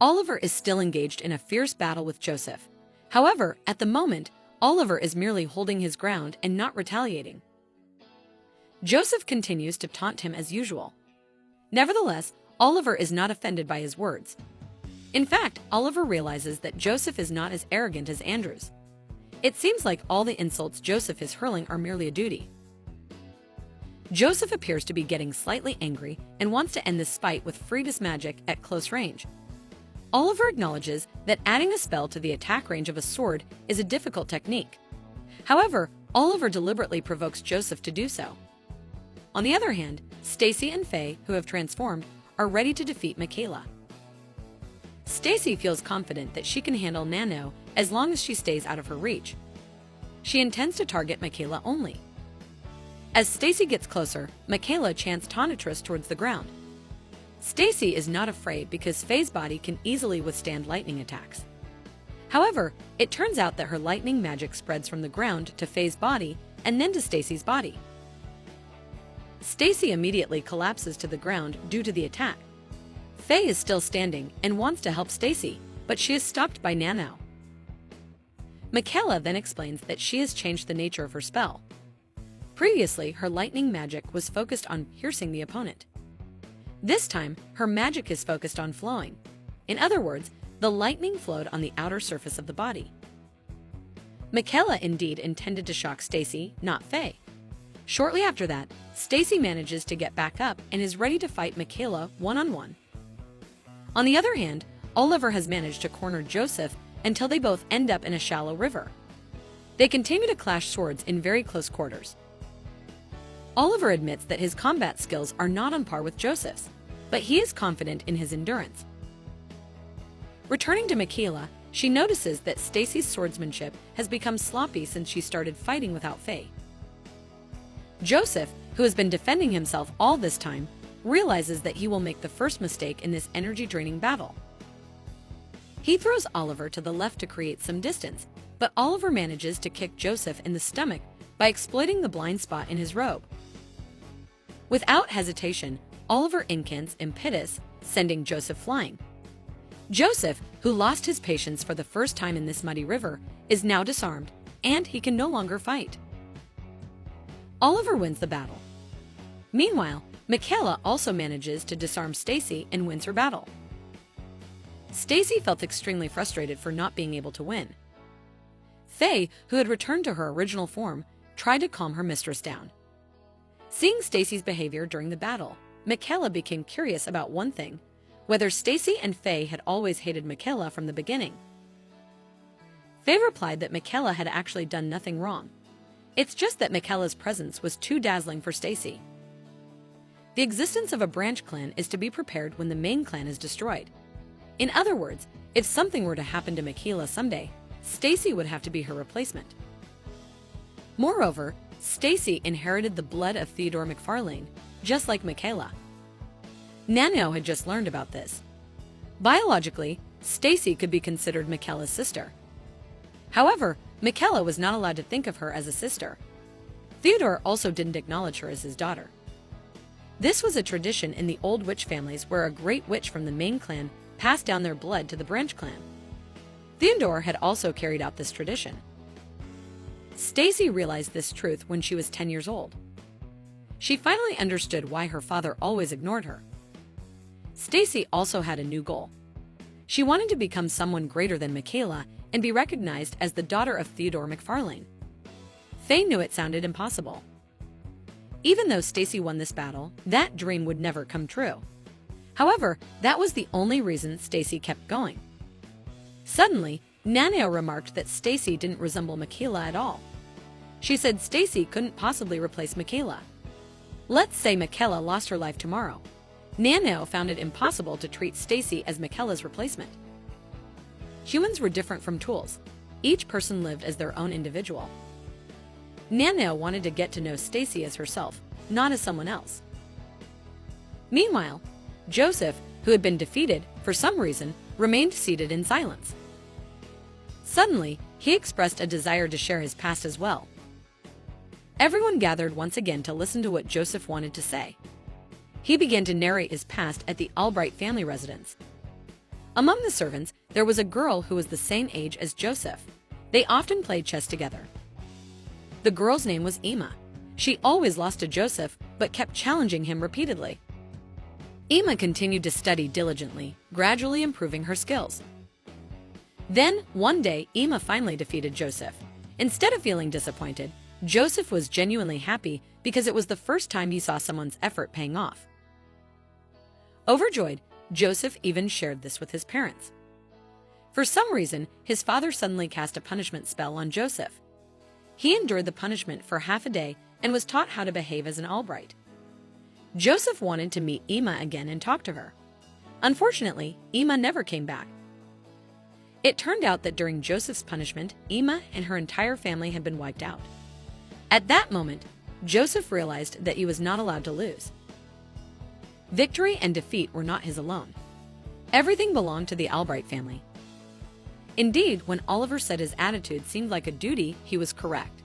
Oliver is still engaged in a fierce battle with Joseph. However, at the moment, Oliver is merely holding his ground and not retaliating. Joseph continues to taunt him as usual. Nevertheless, Oliver is not offended by his words. In fact, Oliver realizes that Joseph is not as arrogant as Andrews. It seems like all the insults Joseph is hurling are merely a duty. Joseph appears to be getting slightly angry and wants to end this fight with Frida's magic at close range. Oliver acknowledges that adding a spell to the attack range of a sword is a difficult technique. However, Oliver deliberately provokes Joseph to do so. On the other hand, Stacy and Faye, who have transformed, are ready to defeat Michaela. Stacy feels confident that she can handle Nano as long as she stays out of her reach. She intends to target Michaela only. As Stacy gets closer, Michaela chants Tonitrus towards the ground. Stacy is not afraid because Faye's body can easily withstand lightning attacks. However, it turns out that her lightning magic spreads from the ground to Faye's body and then to Stacy's body. Stacy immediately collapses to the ground due to the attack. Faye is still standing and wants to help Stacy, but she is stopped by Nano. Michaela then explains that she has changed the nature of her spell. Previously, her lightning magic was focused on piercing the opponent. This time, her magic is focused on flowing. In other words, the lightning flowed on the outer surface of the body. Michaela indeed intended to shock Stacy, not Faye. Shortly after that, Stacy manages to get back up and is ready to fight Michaela one-on-one. On the other hand, Oliver has managed to corner Joseph until they both end up in a shallow river. They continue to clash swords in very close quarters. Oliver admits that his combat skills are not on par with Joseph's, but he is confident in his endurance. Returning to Michaela, she notices that Stacy's swordsmanship has become sloppy since she started fighting without Faye. Joseph, who has been defending himself all this time, realizes that he will make the first mistake in this energy-draining battle. He throws Oliver to the left to create some distance, but Oliver manages to kick Joseph in the stomach by exploiting the blind spot in his robe. Without hesitation, Oliver incants Impetus, sending Joseph flying. Joseph, who lost his patience for the first time in this muddy river, is now disarmed, and he can no longer fight. Oliver wins the battle. Meanwhile, Michaela also manages to disarm Stacy and wins her battle. Stacy felt extremely frustrated for not being able to win. Faye, who had returned to her original form, tried to calm her mistress down. Seeing Stacy's behavior during the battle, Michaela became curious about one thing: whether Stacy and Faye had always hated Michaela from the beginning. Faye replied that Michaela had actually done nothing wrong. It's just that Michaela's presence was too dazzling for Stacy. The existence of a branch clan is to be prepared when the main clan is destroyed. In other words, if something were to happen to Michaela someday, Stacy would have to be her replacement. Moreover, Stacy inherited the blood of Theodore McFarlane, just like Michaela. Nano had just learned about this. Biologically, Stacy could be considered Michaela's sister. However, Michaela was not allowed to think of her as a sister. Theodore also didn't acknowledge her as his daughter. This was a tradition in the old witch families where a great witch from the main clan passed down their blood to the branch clan. Theodore had also carried out this tradition. Stacy realized this truth when she was 10 years old. She finally understood why her father always ignored her. Stacy also had a new goal. She wanted to become someone greater than Michaela and be recognized as the daughter of Theodore McFarlane. Faye knew it sounded impossible. Even though Stacy won this battle, that dream would never come true. However, that was the only reason Stacy kept going. Suddenly, Nano remarked that Stacy didn't resemble Michaela at all. She said Stacy couldn't possibly replace Michaela. Let's say Michaela lost her life tomorrow. Nano found it impossible to treat Stacy as Michaela's replacement. Humans were different from tools. Each person lived as their own individual. Nano wanted to get to know Stacy as herself, not as someone else. Meanwhile, Joseph, who had been defeated, for some reason, remained seated in silence. Suddenly, he expressed a desire to share his past as well. Everyone gathered once again to listen to what Joseph wanted to say. He began to narrate his past at the Albright family residence. Among the servants, there was a girl who was the same age as Joseph. They often played chess together. The girl's name was Ima. She always lost to Joseph, but kept challenging him repeatedly. Ima continued to study diligently, gradually improving her skills. Then, one day, Ima finally defeated Joseph. Instead of feeling disappointed, Joseph was genuinely happy because it was the first time he saw someone's effort paying off. Overjoyed, Joseph even shared this with his parents. For some reason, his father suddenly cast a punishment spell on Joseph. He endured the punishment for half a day and was taught how to behave as an Albright. Joseph wanted to meet Ima again and talk to her. Unfortunately, Ima never came back. It turned out that during Joseph's punishment, Ima and her entire family had been wiped out. At that moment, Joseph realized that he was not allowed to lose. Victory and defeat were not his alone. Everything belonged to the Albright family. Indeed, when Oliver said his attitude seemed like a duty, he was correct.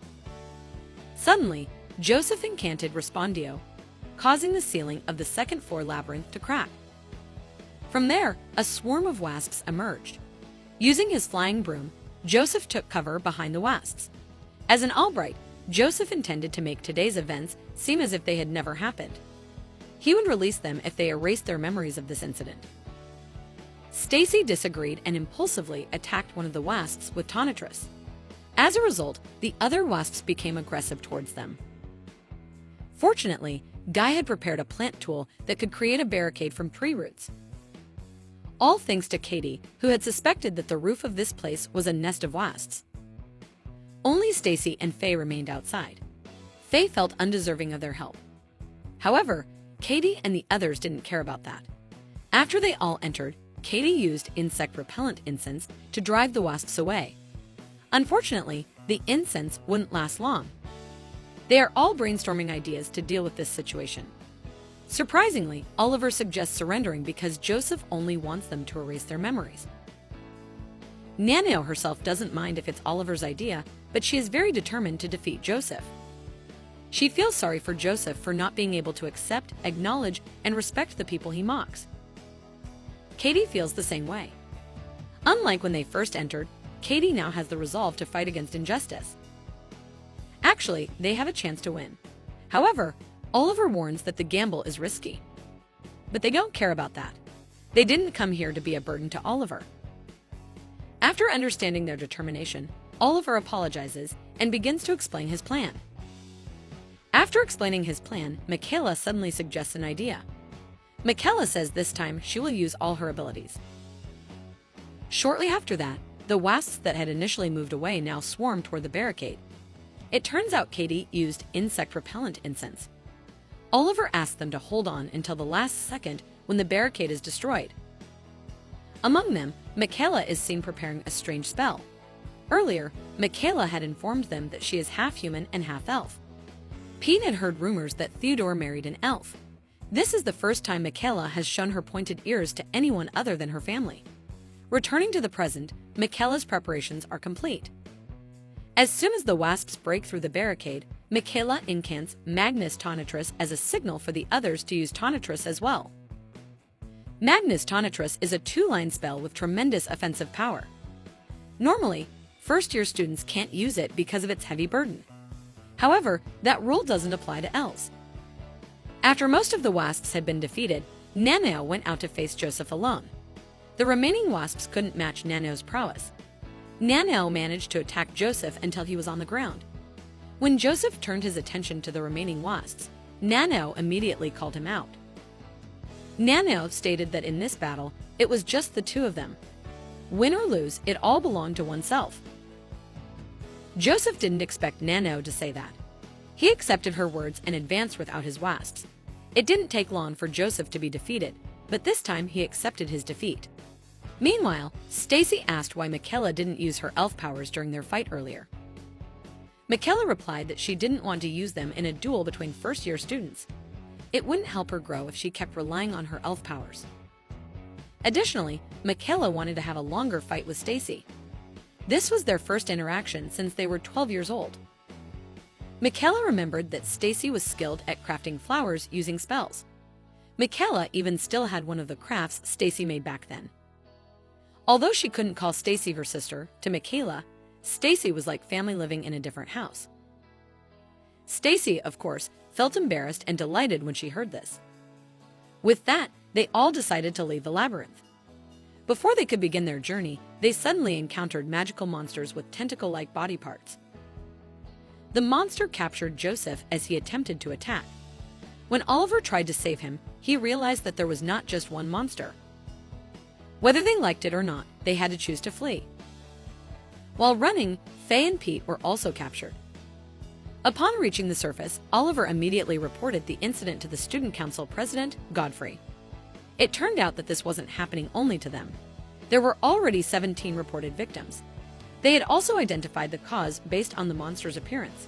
Suddenly, Joseph incanted Respondio, causing the ceiling of the second-floor labyrinth to crack. From there, a swarm of wasps emerged. Using his flying broom, Joseph took cover behind the wasps. As an Albright, Joseph intended to make today's events seem as if they had never happened. He would release them if they erased their memories of this incident. Stacy disagreed and impulsively attacked one of the wasps with Tonitrus. As a result, the other wasps became aggressive towards them. Fortunately, Guy had prepared a plant tool that could create a barricade from tree roots. All thanks to Katie, who had suspected that the roof of this place was a nest of wasps. Only Stacy and Faye remained outside. Faye felt undeserving of their help. However, Katie and the others didn't care about that. After they all entered, Katie used insect-repellent incense to drive the wasps away. Unfortunately, the incense wouldn't last long. They are all brainstorming ideas to deal with this situation. Surprisingly, Oliver suggests surrendering because Joseph only wants them to erase their memories. Nanao herself doesn't mind if it's Oliver's idea, but she is very determined to defeat Joseph. She feels sorry for Joseph for not being able to accept, acknowledge, and respect the people he mocks. Katie feels the same way. Unlike when they first entered, Katie now has the resolve to fight against injustice. Actually, they have a chance to win. However, Oliver warns that the gamble is risky. But they don't care about that. They didn't come here to be a burden to Oliver. After understanding their determination, Oliver apologizes and begins to explain his plan. After explaining his plan, Michaela suddenly suggests an idea. Michaela says this time she will use all her abilities. Shortly after that, the wasps that had initially moved away now swarmed toward the barricade. It turns out Katie used insect-repellent incense. Oliver asked them to hold on until the last second when the barricade is destroyed. Among them, Michaela is seen preparing a strange spell. Earlier, Michaela had informed them that she is half human and half elf. Pete had heard rumors that Theodore married an elf. This is the first time Michaela has shown her pointed ears to anyone other than her family. Returning to the present, Michaela's preparations are complete. As soon as the wasps break through the barricade, Michaela incants Magnus Tonitrus as a signal for the others to use Tonitrus as well. Magnus Tonitrus is a 2-line spell with tremendous offensive power. Normally, first-year students can't use it because of its heavy burden. However, that rule doesn't apply to elves. After most of the wasps had been defeated, Nanao went out to face Joseph alone. The remaining wasps couldn't match Nanao's prowess. Nanao managed to attack Joseph until he was on the ground. When Joseph turned his attention to the remaining wasps, Nanao immediately called him out. Nanao stated that in this battle, it was just the two of them. Win or lose, it all belonged to oneself. Joseph didn't expect Nanao to say that. He accepted her words and advanced without his wasps. It didn't take long for Joseph to be defeated, but this time he accepted his defeat. Meanwhile, Stacy asked why Michaela didn't use her elf powers during their fight earlier. Michaela replied that she didn't want to use them in a duel between first-year students. It wouldn't help her grow if she kept relying on her elf powers. Additionally, Michaela wanted to have a longer fight with Stacy. This was their first interaction since they were 12 years old. Michaela remembered that Stacy was skilled at crafting flowers using spells. Michaela even still had one of the crafts Stacy made back then. Although she couldn't call Stacy her sister, to Michaela, Stacy was like family living in a different house. Stacy, of course, felt embarrassed and delighted when she heard this. With that, they all decided to leave the labyrinth. Before they could begin their journey, they suddenly encountered magical monsters with tentacle-like body parts. The monster captured Joseph as he attempted to attack. When Oliver tried to save him, he realized that there was not just one monster. Whether they liked it or not, they had to choose to flee. While running, Faye and Pete were also captured. Upon reaching the surface, Oliver immediately reported the incident to the Student Council President, Godfrey. It turned out that this wasn't happening only to them. There were already 17 reported victims. They had also identified the cause based on the monster's appearance.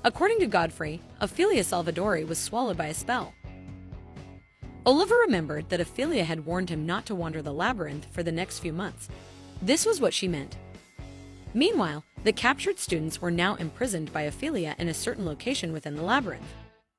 According to Godfrey, Ophelia Salvadori was swallowed by a spell. Oliver remembered that Ophelia had warned him not to wander the labyrinth for the next few months. This was what she meant. Meanwhile, the captured students were now imprisoned by Ophelia in a certain location within the labyrinth.